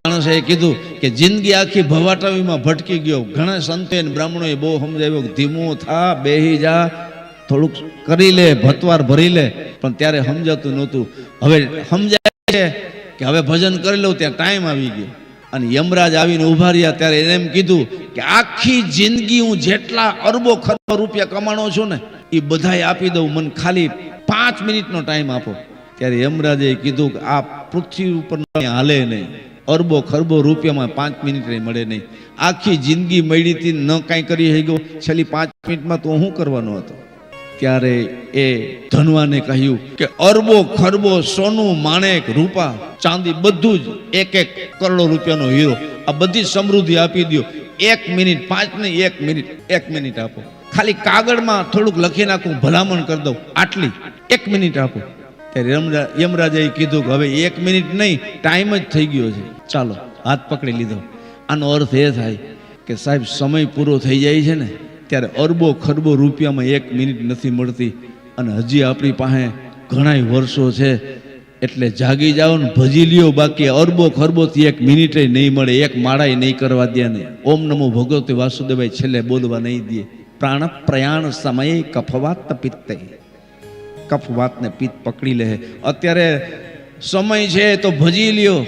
માણસે કીધું કે જિંદગી આખી ભવાટાવીમાં ભટકી ગયો. ઘણા સંતો અને બ્રાહ્મણોએ બહુ સમજાવ્યો કે ધીમું થા, બેહી જા, થોડુંક કરી લે, ભતવાર ભરી લે, પણ ત્યારે સમજાતું નહોતું. હવે સમજાય છે કે હવે ભજન કરી લઉં, ત્યાં ટાઈમ આવી ગયો. અને યમરાજ આવીને ઉભા રહ્યા ત્યારે એને એમ કીધું કે આખી જિંદગી હું જેટલા અરબો ખરબો રૂપિયા કમાણો છું ને એ બધાય આપી દઉં, મને ખાલી 5 મિનિટનો ટાઈમ આપો. ત્યારે યમરાજે કીધું કે આ પૃથ્વી ઉપર હાલે નહીં, અરબો ખરબો રૂપિયામાં 5 મિનિટ મળે નહીં. આખી જિંદગી મળી ન કાંઈ કરી શક્યો, છેલ્લી 5 મિનિટમાં તો શું કરવાનો હતો? ત્યારે એ ધનવાને કહ્યું કે અરબો ખરબો સોનું માણેક રૂપા ચાંદી બધું જ 1-1 કરોડ રૂપિયાનો હીરો, આ બધી સમૃદ્ધિ આપી દો. 1 મિનિટ, 5 નહીં, 1 મિનિટ આપો. ખાલી કાગળમાં થોડુંક લખી નાખું, ભલામણ કરી દઉં, આટલી 1 મિનિટ આપો. ત્યારે યમરાજે કીધું કે હવે 1 મિનિટ નહીં, ટાઈમ જ થઈ ગયો છે, ચાલો. હાથ પકડી લીધો. આનો અર્થ એ થાય કે સાહેબ સમય પૂરો થઈ જાય છે ને ત્યારે અરબો ખરબો રૂપિયામાં 1 મિનિટ નથી મળતી, અને હજી આપણી પાસે ઘણા વર્ષો છે, એટલે જાગી જાઓ ને ભજી લ્યો. બાકી અરબો ખરબોથી 1 મિનિટે નહીં મળે, 1 માળાએ નહીં કરવા દે ને. ઓમ નમો ભગવતે વાસુદેવાય છેલ્લે બોલવા નહીં દે. પ્રાણ પ્રયાણ સમયે કફવાત પિત્તે, કફ વાતને પિત્ત પકડી લે. અત્યારે સમય છે તો ભજી લ્યો.